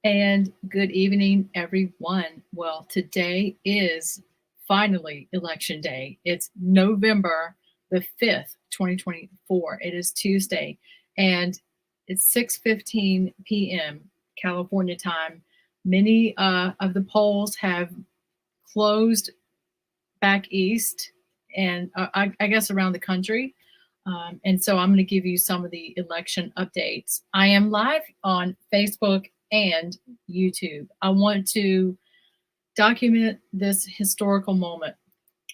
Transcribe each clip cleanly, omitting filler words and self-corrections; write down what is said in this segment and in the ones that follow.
And good evening, everyone. Well, today is finally election day. It's November the 5th, 2024. It is Tuesday, and it's 6:15 p.m. California time. Many of the polls have closed back east and I guess around the country. And so I'm going to give you some of the election updates. I am live on Facebook and YouTube. I want to document this historical moment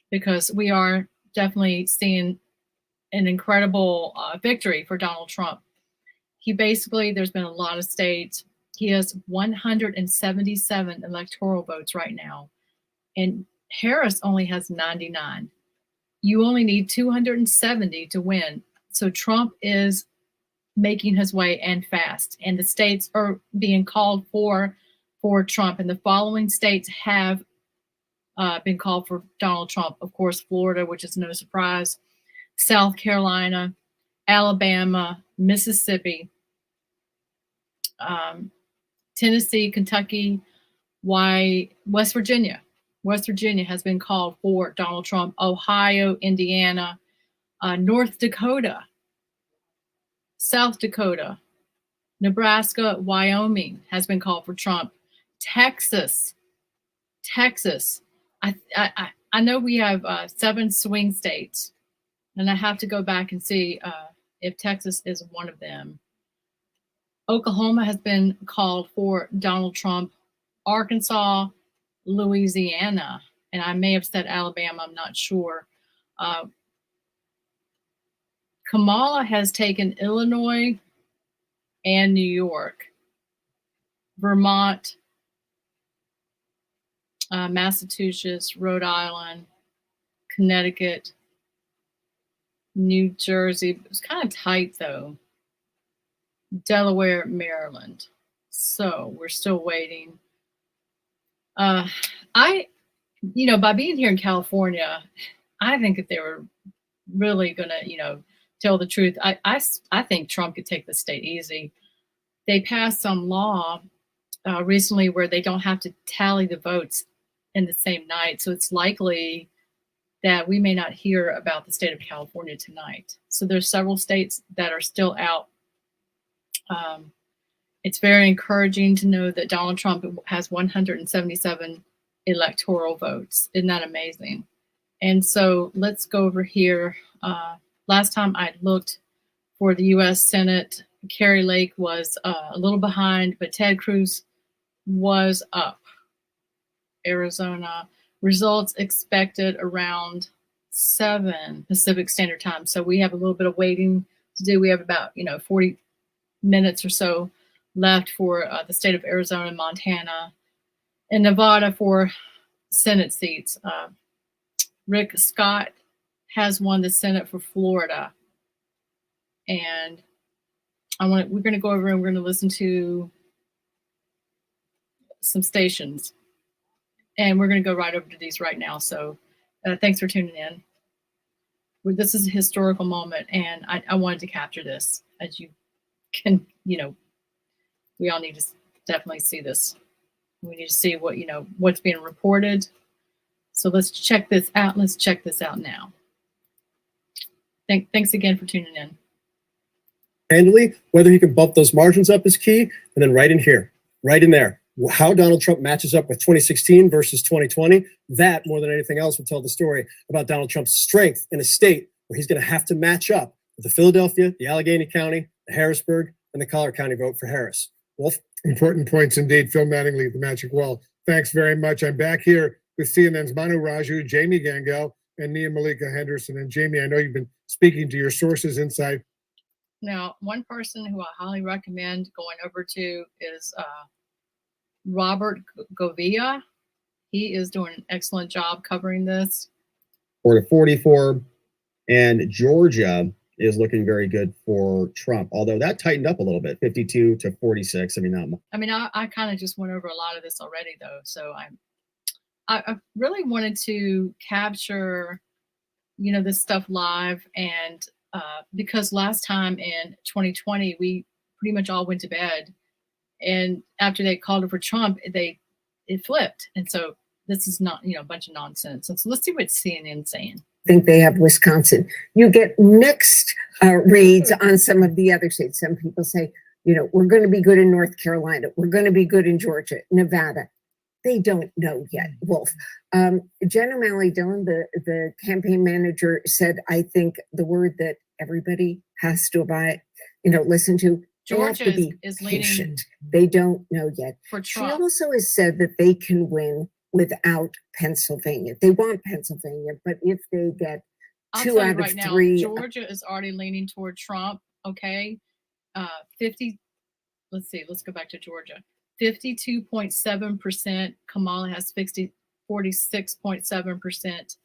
because we are definitely seeing an incredible victory for Donald Trump. There's been a lot of states. He has 177 electoral votes right now, and Harris only has 99. You only need 270 to win. So Trump is making his way and fast, and the states are being called for Trump, and the following states have been called for Donald Trump. Of course, Florida, which is no surprise, South Carolina, Alabama, Mississippi, Tennessee, Kentucky, West Virginia. West Virginia has been called for Donald Trump. Ohio, Indiana, North Dakota, South Dakota, Nebraska, Wyoming has been called for Trump. Texas. I know we have 7 swing states, and I have to go back and see if Texas is one of them. Oklahoma has been called for Donald Trump. Arkansas, Louisiana, and I may have said Alabama, I'm not sure. Kamala has taken Illinois and New York, Vermont, Massachusetts, Rhode Island, Connecticut, New Jersey. It was kind of tight though. Delaware, Maryland. So we're still waiting. By being here in California, I think if they were really going to, tell the truth, I think Trump could take the state easy. They passed some law recently where they don't have to tally the votes in the same night. So it's likely that we may not hear about the state of California tonight. So there's several states that are still out. It's very encouraging to know that Donald Trump has 177 electoral votes. Isn't that amazing? And so let's go over here. Last time I looked for the U.S. Senate, Kari Lake was a little behind, but Ted Cruz was up. Arizona, results expected around 7 Pacific Standard Time. So we have a little bit of waiting to do. We have about 40 minutes or so left for the state of Arizona, Montana, and Nevada for Senate seats. Rick Scott has won the Senate for Florida, and we're going to go over and we're going to listen to some stations, and we're going to go right over to these right now. So thanks for tuning in. This is a historical moment, and I wanted to capture this. As you can, we all need to definitely see this. We need to see what's being reported. So let's check this out. Let's check this out now. Thanks again for tuning in. Handily, whether he can bump those margins up is key, and then right in here, right in there, how Donald Trump matches up with 2016 versus 2020, that more than anything else will tell the story about Donald Trump's strength in a state where he's going to have to match up with the Philadelphia, the Allegheny County, the Harrisburg, and the Collier County vote for Harris. Wolf? Important points indeed. Phil Mattingly, the Magic Wall. Thanks very much. I'm back here with CNN's Manu Raju, Jamie Gangel, and Nia Malika Henderson. And Jamie, I know you've been speaking to your sources inside. Now, one person who I highly recommend going over to is Robert Govia. He is doing an excellent job covering this. 4-44, and Georgia is looking very good for Trump, although that tightened up a little bit, 52-46. I kind of just went over a lot of this already, though. So I really wanted to capture, this stuff live, and because last time in 2020 we pretty much all went to bed, And after they called it for Trump, it flipped. And so this is not, a bunch of nonsense. And so let's see what CNN's saying. Think they have Wisconsin. You get mixed reads on some of the other states. Some people say, we're going to be good in North Carolina. We're going to be good in Georgia, Nevada. They don't know yet, Wolf. Jen O'Malley Dillon, the campaign manager, said, I think the word that everybody has to listen to, Georgia is leaning. They don't know yet. For Trump. She also has said that they can win without Pennsylvania. They want Pennsylvania, but if they get two out of three. Georgia is already leaning toward Trump. Okay. 50. Let's see. Let's go back to Georgia. 52.7%. Kamala has 46.7%.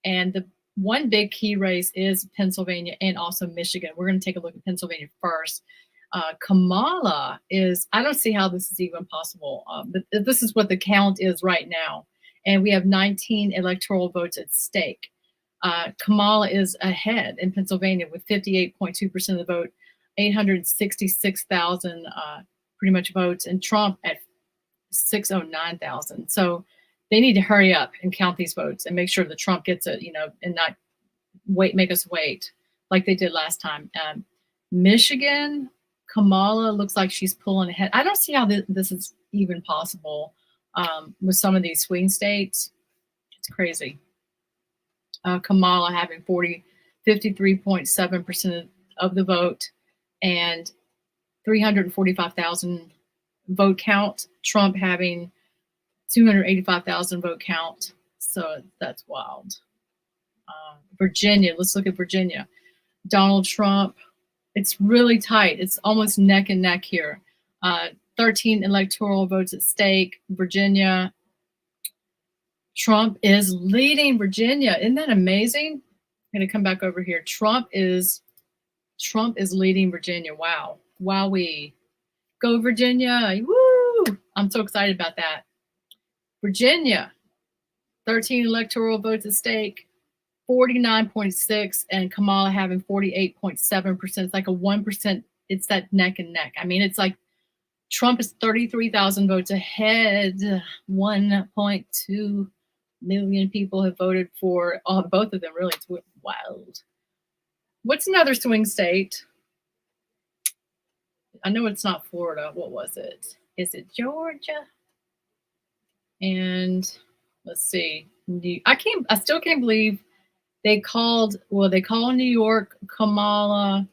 And the one big key race is Pennsylvania and also Michigan. We're going to take a look at Pennsylvania first. Kamala is, I don't see how this is even possible, but this is what the count is right now. And we have 19 electoral votes at stake. Kamala is ahead in Pennsylvania with 58.2% of the vote, 866,000 pretty much votes, and Trump at 609,000. So they need to hurry up and count these votes and make sure that Trump gets it, and not make us wait like they did last time. Michigan, Kamala looks like she's pulling ahead. I don't see how this is even possible with some of these swing states. It's crazy. Kamala having 53.7% of the vote and 345,000 vote count. Trump having 285,000 vote count. So that's wild. Virginia, let's look at Virginia. Donald Trump, it's really tight. It's almost neck and neck here. 13 electoral votes at stake. Virginia, Trump is leading Virginia. Isn't that amazing? I'm going to come back over here. Trump is leading Virginia. Wow. Wowee. Go Virginia. Woo! I'm so excited about that. Virginia, 13 electoral votes at stake, 49.6, and Kamala having 48.7%. It's like a 1%. It's that neck and neck. I mean, it's like Trump is 33,000 votes ahead. 1.2 million people have voted for both of them. Really, it's wild. What's another swing state? I know it's not Florida. What was it? Is it Georgia? And let's see. I still can't believe they called New York, Kamala.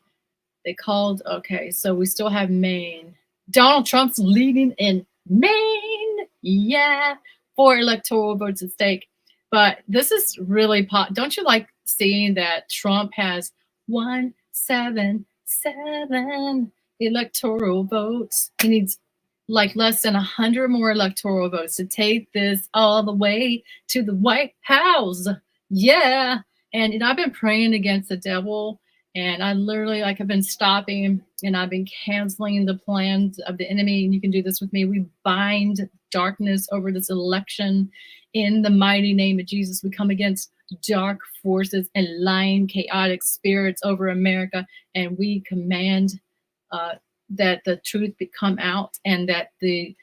Okay, so we still have Maine. Donald Trump's leading in Maine. Yeah, 4 electoral votes at stake. But this is really don't you like seeing that Trump has 177 electoral votes? He needs like less than 100 more electoral votes to take this all the way to the White House. Yeah. And I've been praying against the devil, and I literally have been stopping, and I've been canceling the plans of the enemy. And you can do this with me. We bind darkness over this election in the mighty name of Jesus. We come against dark forces and lying, chaotic spirits over America, and we command that the truth come out, and that the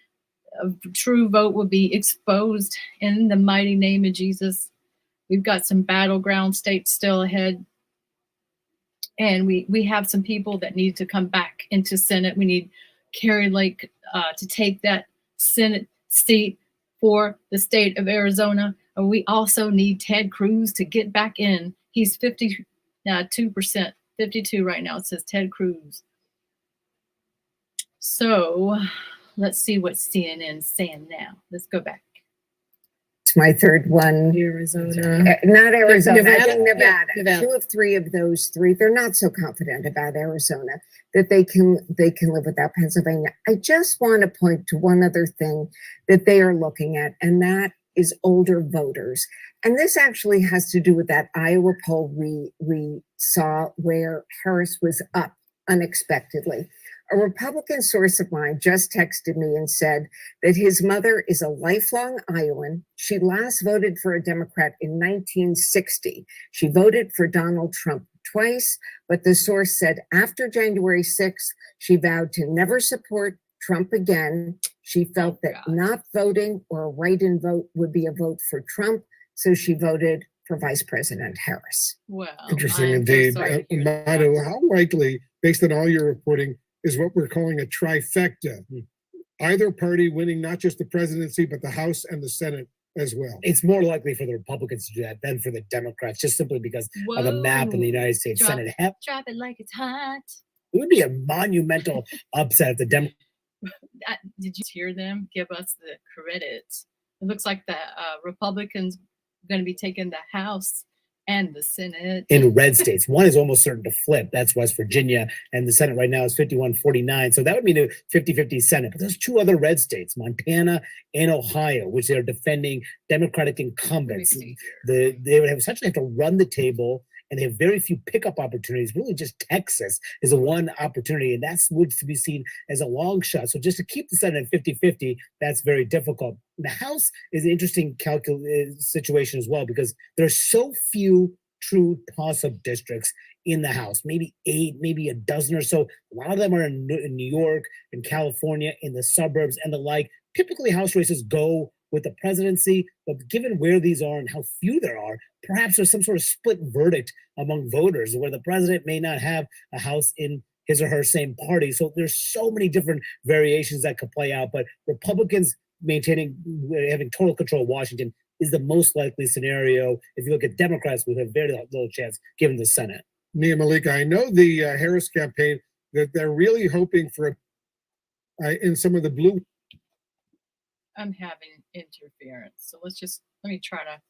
true vote will be exposed in the mighty name of Jesus. We've got some battleground states still ahead, and we have some people that need to come back into Senate. We need Carrie Lake to take that Senate seat for the state of Arizona. And we also need Ted Cruz to get back in. He's 52%, 52 right now. It says Ted Cruz. So let's see what CNN's saying now. Let's go back. It's my third one. Arizona. Not Arizona. Nevada? I think Nevada. Yeah, Nevada. 2 of 3 of those 3. They're not so confident about Arizona that they can live without Pennsylvania. I just want to point to one other thing that they are looking at, and that is older voters. And this actually has to do with that Iowa poll we saw where Harris was up unexpectedly. A Republican source of mine just texted me and said that his mother is a lifelong Iowan. She last voted for a Democrat in 1960. She voted for Donald Trump twice, but the source said after January 6th, she vowed to never support Trump again. She felt that God. not voting or a write-in vote would be a vote for Trump, so she voted for Vice President Harris. Well, Interesting I am so indeed. sorry to hear that. Manu, how likely, based on all your reporting, is what we're calling a trifecta? Either party winning not just the presidency, but the House and the Senate as well. It's more likely for the Republicans to do that than for the Democrats, just simply because of the map in the United States Drop- Senate. Drop it like it's hot. It would be a monumental upset if the Democrats. Did you hear them give us the credit? It looks like the Republicans going to be taking the House and the Senate. In red states. One is almost certain to flip. That's West Virginia. And the Senate right now is 51-49. So that would mean a 50-50 Senate. But there's two other red states, Montana and Ohio, which they're defending Democratic incumbents. They would have essentially have to run the table, and they have very few pickup opportunities. Really just Texas is a one opportunity, and that's would to be seen as a long shot. So just to keep the Senate at 50-50, that's very difficult. The House is an interesting situation as well, because there's so few true toss-up districts in the House, maybe 8, maybe a dozen or so. A lot of them are in New York and California, in the suburbs and the like. Typically, House races go with the presidency, but given where these are and how few there are, perhaps there's some sort of split verdict among voters where the president may not have a House in his or her same party. So there's so many different variations that could play out, but Republicans having total control of Washington is the most likely scenario. If you look at Democrats, we have very little chance given the Senate. Nia Malika, I know the Harris campaign that they're really hoping for in some of the blue. I'm having interference, so let me try to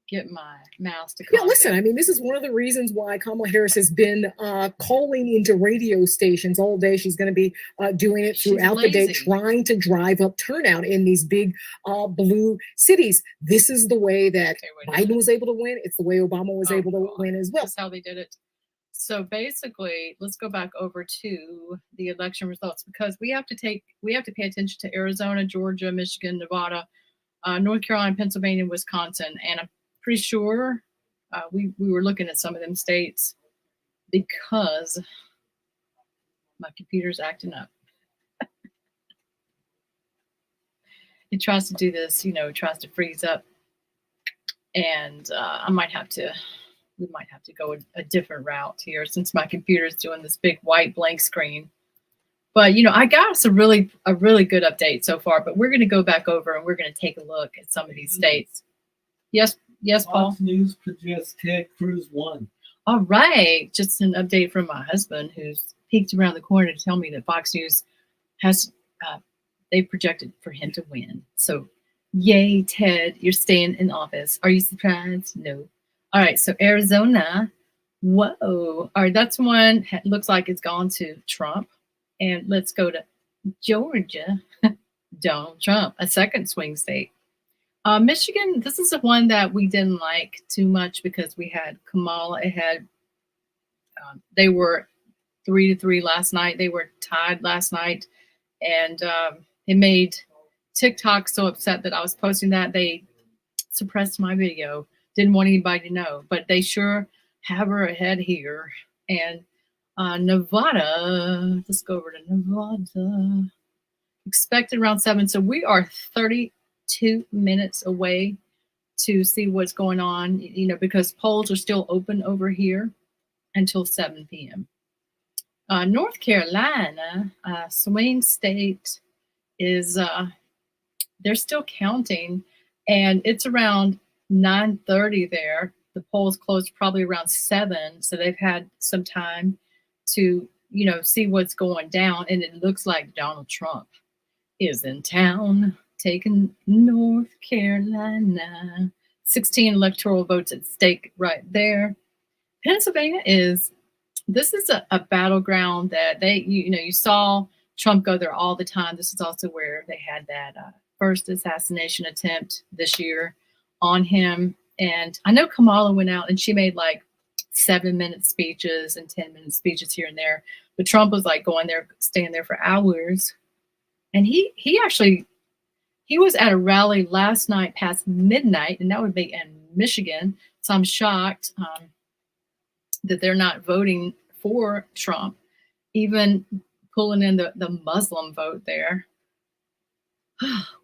get my mouse to. Yeah, listen, I mean, this is one of the reasons why Kamala Harris has been calling into radio stations all day. She's going to be doing it throughout the day, trying to drive up turnout in these big blue cities. This is the way that Biden was able to win. It's the way Obama was able to win as well. That's how they did it. So basically, let's go back over to the election results, because we have to pay attention to Arizona, Georgia, Michigan, Nevada, North Carolina, Pennsylvania, Wisconsin, and I'm pretty sure we were looking at some of them states because my computer's acting up. It tries to do this, it tries to freeze up, and we might have to go a different route here since my computer is doing this big white blank screen. But, I got us a really good update so far, but we're going to go back over and we're going to take a look at some of these states. Yes, Paul? Fox News projects Ted Cruz won. All right. Just an update from my husband, who's peeked around the corner to tell me that Fox News has, they projected for him to win. So, yay, Ted, you're staying in office. Are you surprised? No. All right, so Arizona, whoa. All right, that's one. Looks like it's gone to Trump. And let's go to Georgia, Donald Trump, a second swing state. Michigan, this is the one that we didn't like too much because we had Kamala ahead. They were 3-3 last night. They were tied last night. And it made TikTok so upset that I was posting that. They suppressed my video. Didn't want anybody to know, but they sure have her ahead here. And Nevada, let's go over to Nevada. Expected around 7. So we are 32 minutes away to see what's going on, because polls are still open over here until 7 p.m. North Carolina, swing state, is they're still counting, and it's around 9:30 there. The polls closed probably around 7, so they've had some time to see what's going down, and it looks like Donald Trump is in town taking North Carolina. 16 electoral votes at stake right there. Pennsylvania is a battleground that you saw Trump go there all the time. This is also where they had that first assassination attempt this year on him. And I know Kamala went out and she made like 7-minute speeches and 10-minute speeches here and there. But Trump was like going there, staying there for hours. And he was at a rally last night past midnight, and that would be in Michigan. So I'm shocked that they're not voting for Trump. Even pulling in the Muslim vote there.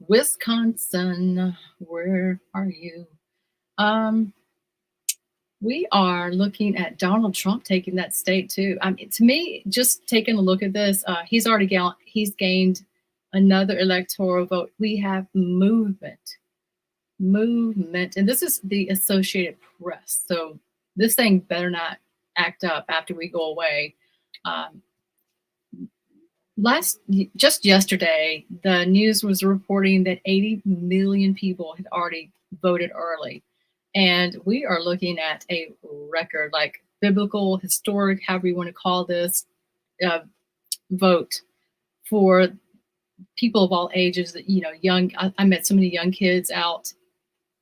Wisconsin, where are you? We are looking at Donald Trump taking that state too. I mean, to me, just taking a look at this, he's gained another electoral vote. We have movement, and this is the Associated Press. So this thing better not act up after we go away. Just yesterday, the news was reporting that 80 million people had already voted early. And we are looking at a record, like biblical, historic, however you want to call this, vote for people of all ages. That, you know, young. I met so many young kids out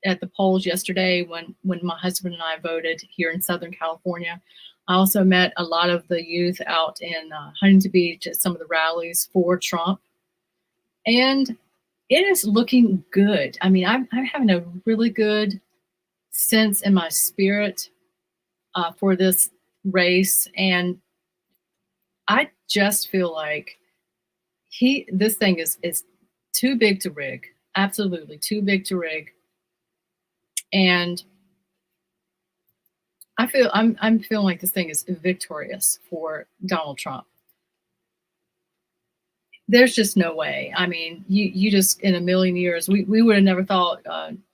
at the polls yesterday when my husband and I voted here in Southern California. I also met a lot of the youth out in Huntington Beach at some of the rallies for Trump. And it is looking good. I mean, I'm having a really good sense in my spirit for this race. And I just feel like this thing is too big to rig. Absolutely too big to rig. And I'm feeling like this thing is victorious for Donald Trump. There's just no way. I mean, you just, in a million years, we would have never thought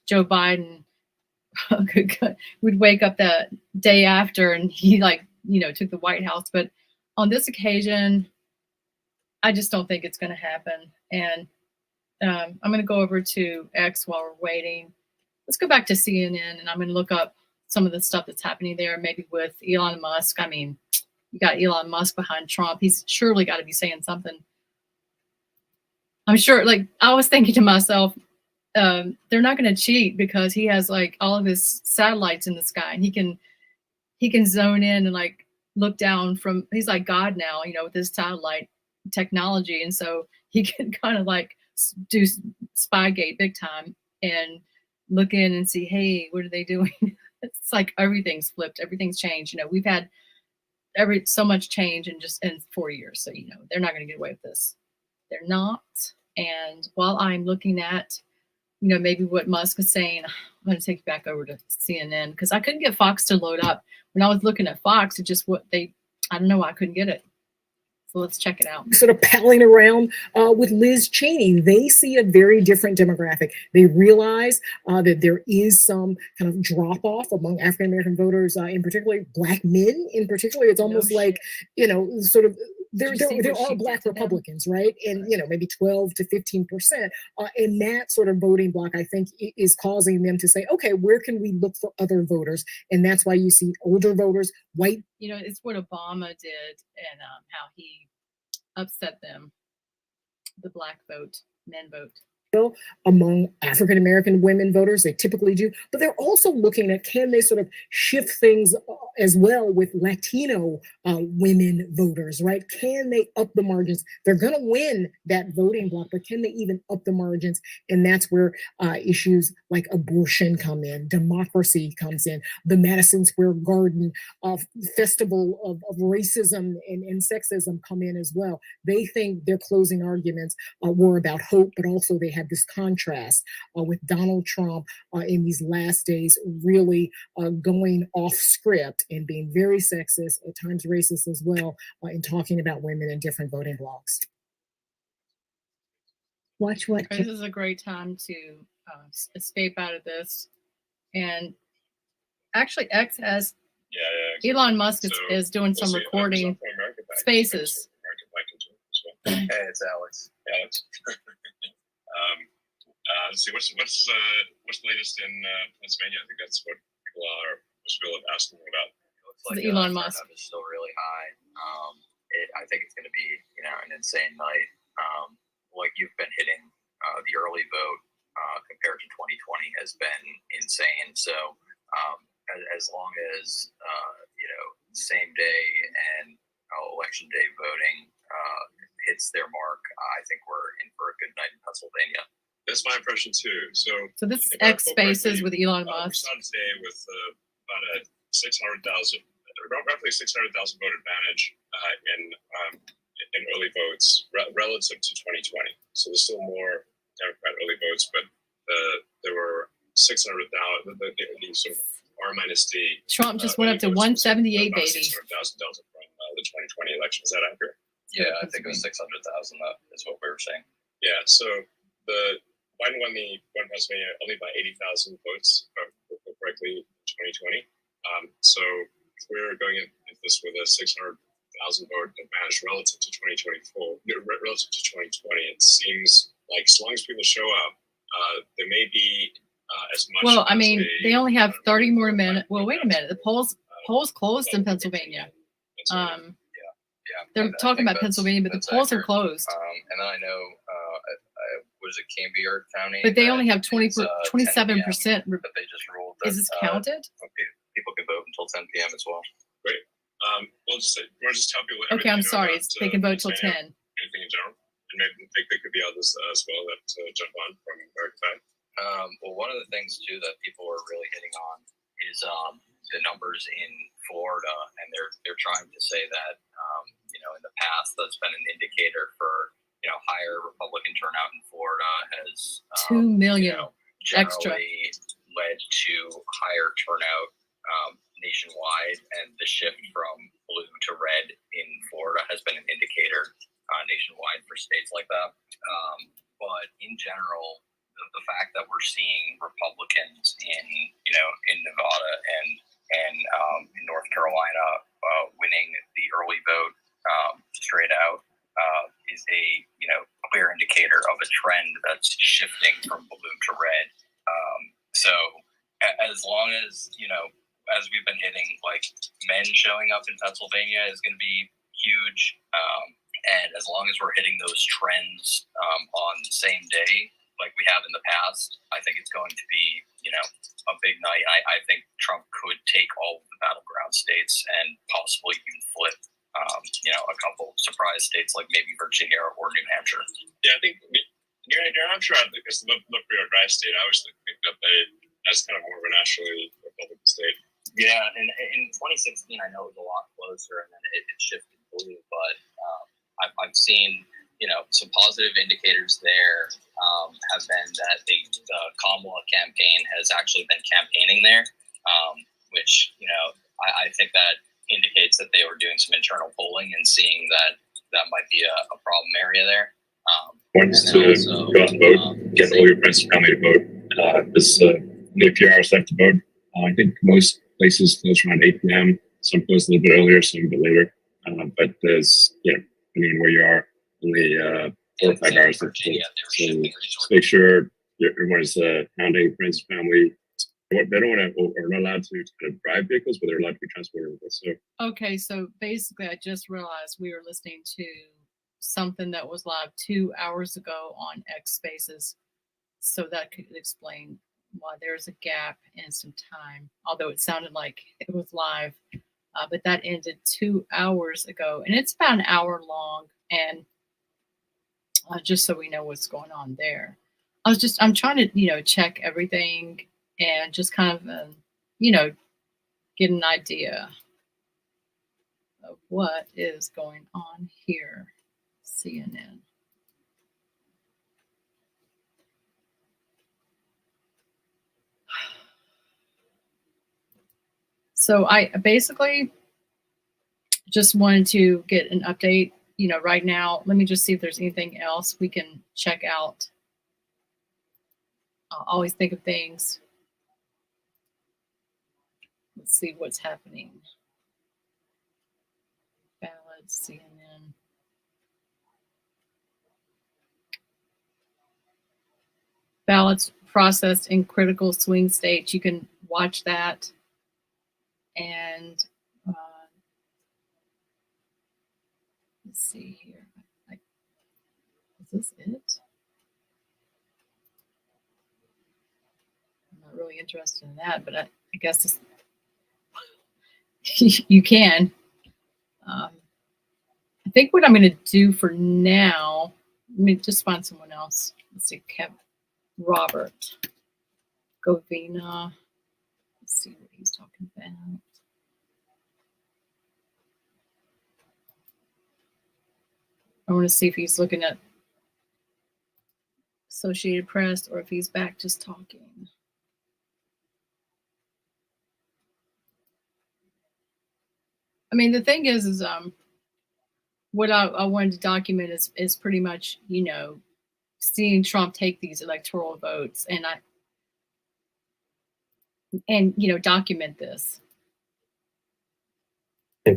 Joe Biden would wake up the day after and he took the White House. But on this occasion, I just don't think it's going to happen. And I'm going to go over to X while we're waiting. Let's go back to CNN, and I'm going to look up some of the stuff that's happening there, maybe with Elon Musk. I mean, you got Elon Musk behind Trump. He's surely got to be saying something. I'm sure, like, I was thinking to myself, they're not going to cheat because he has like all of his satellites in the sky, and he can zone in and like look down from, he's like God now, you know, with his satellite technology. And so he can kind of like do Spygate big time and look in and see, hey, what are they doing? It's like everything's flipped, everything's changed. You know, we've had so much change in 4 years. So, you know, they're not going to get away with this. They're not. And while I'm looking at, you know, maybe what Musk is saying, I'm going to take you back over to CNN because I couldn't get Fox to load up. When I was looking at Fox, it just I don't know why I couldn't get it. So let's check it out. Sort of palling around with Liz Cheney. They see a very different demographic. They realize that there is some kind of drop off among African American voters, in particular, Black men in particular. It's almost like, you know, sort of. There are Black Republicans, right? And, you know, maybe 12 to 15%. And that sort of voting bloc, I think, is causing them to say, okay, where can we look for other voters? And that's why you see older voters, white. You know, it's what Obama did and how he upset them, the Black vote, men vote. Among African American women voters, they typically do, but they're also looking at, can they sort of shift things as well with Latino women voters, right? Can they up the margins? They're going to win that voting block, but can they even up the margins? And that's where issues like abortion come in, democracy comes in, the Madison Square Garden festival of racism and sexism come in as well. They think their closing arguments were about hope, but also they had this contrast with Donald Trump in these last days really going off script and being very sexist, at times racist as well, in talking about women in different voting blocks. Watch what? This is a great time to escape out of this. And actually, X has Elon Musk is doing some recording spaces. Hey, it's Alex. Let's see, what's the latest in Pennsylvania? I think that's what most people have asked me about. It looks like Elon Musk is still really high. I think it's going to be, you know, an insane night. Like you've been hitting the early vote compared to 2020 has been insane. So as long as you know, same day and election day voting hits their mark, I think we're in for a good night in Pennsylvania. That's my impression too. So this is X Spaces with Elon Musk. We started today with about a 600,000, roughly 600,000 vote advantage in early vote. votes relative to 2020. So there's still more Democrat early votes, but there were 600,000. The sort of R minus D. Trump just went up to 178, baby. 600,000 delta from the 2020 election. Is that accurate? Yeah, I think it was 600,000. That is what we were saying. Yeah. So Biden won Pennsylvania only by 80,000 votes, if I recall correctly, in 2020. So if we're going into this with a 600,000 vote advantage relative to 2024, relative to 2020, it seems like as long as people show up, there may be as much. Well, I mean, they only have 30 more minutes. Well, wait a minute. The polls closed in Pennsylvania. They're talking about Pennsylvania, but the polls are closed. And then I know, was it Cambier County? But they only have 27%. But they just ruled that, Is this counted? People can vote until 10 p.m. as well. Great. We'll just tell people. Okay, I'm sorry. They can vote till 10. Anything in general, and maybe there could be others as well that jump on from American time. Well, one of the things too that people are really hitting on is the numbers in Florida, and they're trying to say that in the past that's been an indicator for higher Republican turnout in Florida has 2 million extra generally led to higher turnout nationwide, and the shift from blue to red in Florida has been an indicator nationwide for states like that. But in general, the fact that we're seeing Republicans in Nevada and in North Carolina winning the early vote straight out is a clear indicator of a trend that's shifting from blue to red. So as long as as we've been hitting, like, men showing up in Pennsylvania is going to be huge, and as long as we're hitting those trends on the same day like we have in the past, I think it's going to be a big night. I think Trump could take all of the battleground states and possibly even flip a couple surprise states like maybe Virginia or New Hampshire. Yeah, I think New Hampshire, I think, is the look for a dry state. I always think that that's kind of more of a nationally Republican state. Yeah, and in 2016, I know it was a lot closer, and then it shifted blue. But I've seen some positive indicators there have been that the Kamala campaign has actually been campaigning there, which I think that indicates that they were doing some internal polling and seeing that might be a problem area there. Wants to go out and vote, get all your friends and family to vote. There's a few hours left to vote. I think most places close around 8 p.m. Some close a little bit earlier, some a bit later. But there's, depending on where you are, only 4 or 5 hours left to vote. So just make sure everyone is hounding friends and family. They don't want to, or not allowed to kind of drive vehicles, but they're allowed to be transported with us. So okay, so basically, I just realized we were listening to something that was live 2 hours ago on X Spaces, so that could explain why there's a gap in some time. Although it sounded like it was live, but that ended 2 hours ago, and it's about an hour long. And just so we know what's going on there, I'm trying to check everything and just kind of get an idea of what is going on here. CNN. So I basically just wanted to get an update. Right now, let me just see if there's anything else we can check out. I'll always think of things. Let's see what's happening. Ballots, CNN. Ballots processed in critical swing states. You can watch that. And let's see here. Is this it? I'm not really interested in that, but I guess you can. I think what I'm going to do for now, let me just find someone else. Let's see, Robert Govina. Let's see what he's talking about. I want to see if he's looking at Associated Press or if he's back just talking. I mean, the thing is what I wanted to document is pretty much, you know, seeing Trump take these electoral votes and you know, document this.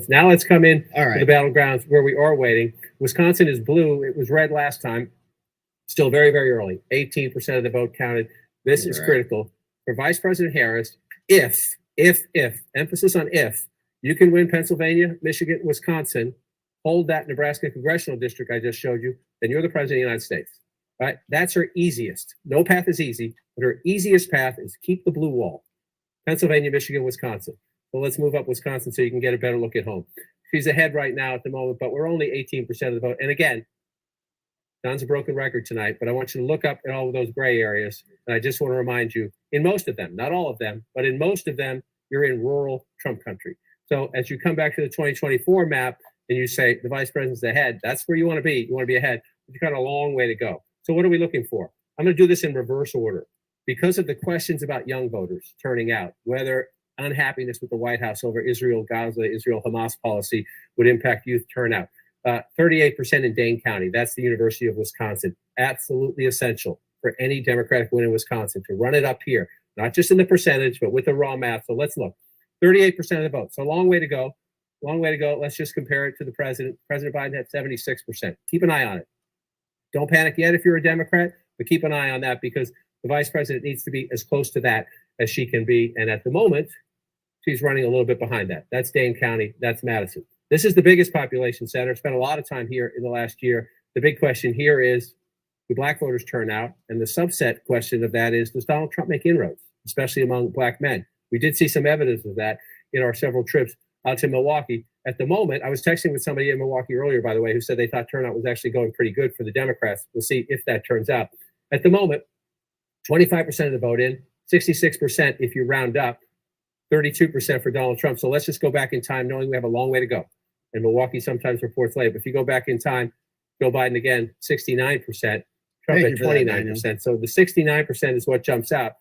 Now let's come in All to right. the battlegrounds where we are waiting. Wisconsin is blue. It was red last time. Still very, very early. 18% of the vote counted. This is critical for Vice President Harris. If, emphasis on if, you can win Pennsylvania, Michigan, Wisconsin, hold that Nebraska congressional district I just showed you, then you're the president of the United States. Right? That's her easiest. No path is easy, but her easiest path is keep the blue wall. Pennsylvania, Michigan, Wisconsin. So let's move up Wisconsin so you can get a better look at home. She's ahead right now at the moment, but we're only 18% of the vote. And again, Don's a broken record tonight, but I want you to look up at all of those gray areas. And I just want to remind you, in most of them, not all of them, but in most of them, you're in rural Trump country. So as you come back to the 2024 map and you say the vice president's ahead, that's where you want to be. You want to be ahead. But you've got a long way to go. So what are we looking for? I'm going to do this in reverse order. Because of the questions about young voters turning out, whether unhappiness with the White House over Israel-Gaza, Israel-Hamas policy would impact youth turnout. 38% in Dane County. That's the University of Wisconsin. Absolutely essential for any Democratic win in Wisconsin to run it up here, not just in the percentage, but with the raw math. So let's look. 38% of the vote. So a long way to go. Long way to go. Let's just compare it to the president. President Biden had 76%. Keep an eye on it. Don't panic yet if you're a Democrat, but keep an eye on that because the vice president needs to be as close to that as she can be. And at the moment, she's running a little bit behind that. That's Dane County. That's Madison. This is the biggest population center. Spent a lot of time here in the last year. The big question here is, do black voters turn out? And the subset question of that is, does Donald Trump make inroads, especially among black men? We did see some evidence of that in our several trips out to Milwaukee. At the moment, I was texting with somebody in Milwaukee earlier, by the way, who said they thought turnout was actually going pretty good for the Democrats. We'll see if that turns out. At the moment, 25% of the vote in, 66% if you round up, 32% for Donald Trump. So let's just go back in time knowing we have a long way to go. And Milwaukee sometimes reports late. But if you go back in time, Joe Biden again, 69%, Trump at 29%. So the 69% is what jumps out.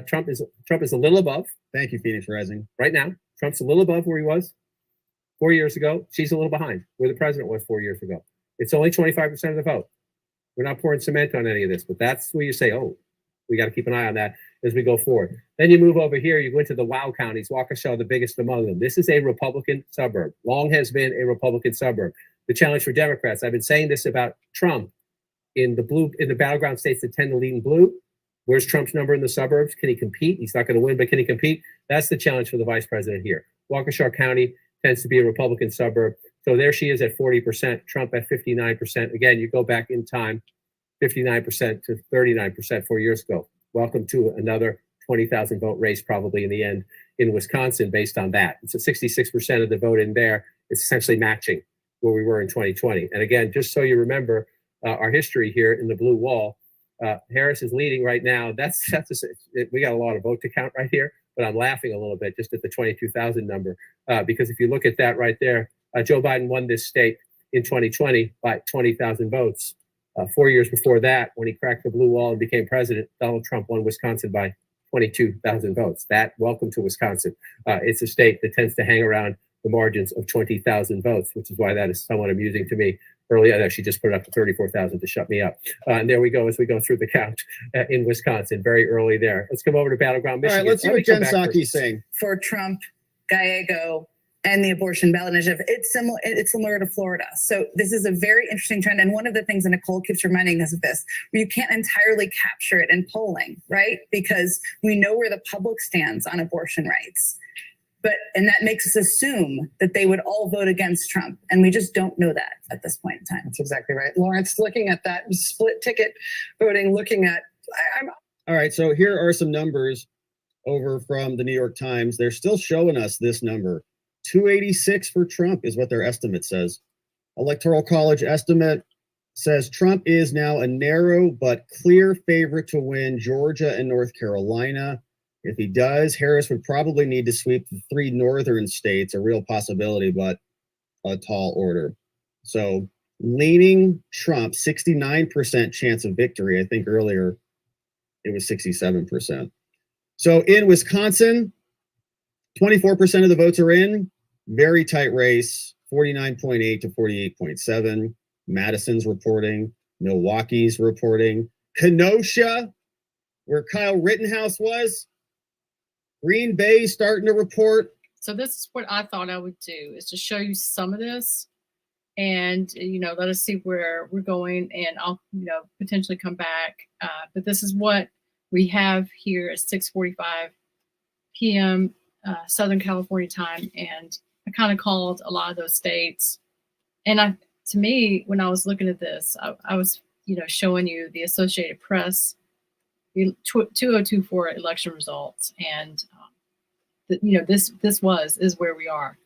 Trump is a little above. Thank you, Phoenix Rising. Right now, Trump's a little above where he was 4 years ago. She's a little behind where the president was 4 years ago. It's only 25% of the vote. We're not pouring cement on any of this, but that's where you say, oh, we got to keep an eye on that as we go forward. Then you move over here, you go into the WOW counties, Waukesha, the biggest among them. This is a Republican suburb, long has been a Republican suburb. The challenge for Democrats, I've been saying this about Trump in the battleground states that tend to lead in blue. Where's Trump's number in the suburbs? Can he compete? He's not going to win, but can he compete? That's the challenge for the vice president here. Waukesha County tends to be a Republican suburb. So there she is at 40%, Trump at 59%. Again, you go back in time, 59% to 39% 4 years ago. Welcome to another 20,000 vote race, probably in the end in Wisconsin based on that. It's a 66% of the vote in there. It's essentially matching where we were in 2020. And again, just so you remember our history here in the blue wall, Harris is leading right now. We got a lot of vote to count right here, but I'm laughing a little bit just at the 22,000 number because if you look at that right there, Joe Biden won this state in 2020 by 20,000 votes. 4 years before that, when he cracked the blue wall and became president, Donald Trump won Wisconsin by 22,000 votes. Welcome to Wisconsin. It's a state that tends to hang around the margins of 20,000 votes, which is why that is somewhat amusing to me. Earlier, I actually just put it up to 34,000 to shut me up. And there we go as we go through the count in Wisconsin, very early there. Let's come over to Battleground Michigan. All right, let's see what Jen Psaki's saying. For Trump, Gallego, and the abortion ballot initiative, it's similar to Florida. So this is a very interesting trend. And one of the things that Nicole keeps reminding us of this, you can't entirely capture it in polling, right? Because we know where the public stands on abortion rights. And that makes us assume that they would all vote against Trump. And we just don't know that at this point in time. That's exactly right. Lawrence, looking at that split ticket voting, All right, so here are some numbers over from the New York Times. They're still showing us this number. 286 for Trump is what their estimate says. Electoral College estimate says Trump is now a narrow but clear favorite to win Georgia and North Carolina. If he does, Harris would probably need to sweep the 3 northern states, a real possibility, but a tall order. So leaning Trump, 69% chance of victory. I think earlier it was 67%. So in Wisconsin, 24% of the votes are in. Very tight race, 49.8 to 48.7. Madison's reporting. Milwaukee's reporting. Kenosha, where Kyle Rittenhouse was. Green Bay starting to report. So this is what I thought I would do, is to show you some of this and, let us see where we're going, and I'll, potentially come back. But this is what we have here at 6:45 p.m. Southern California time. And I kind of called a lot of those states. And to me, when I was looking at this, I was, showing you the Associated Press 2024 election results. And, this is where we are.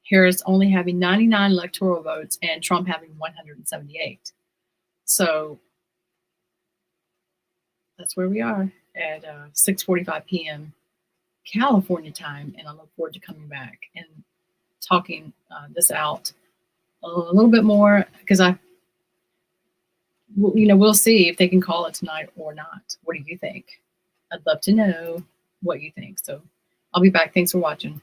Harris only having 99 electoral votes and Trump having 178. So that's where we are at 6:45 p.m. California time. And I look forward to coming back and talking this out a little bit more, because we'll see if they can call it tonight or not. What do you think? I'd love to know what you think. So I'll be back. Thanks for watching.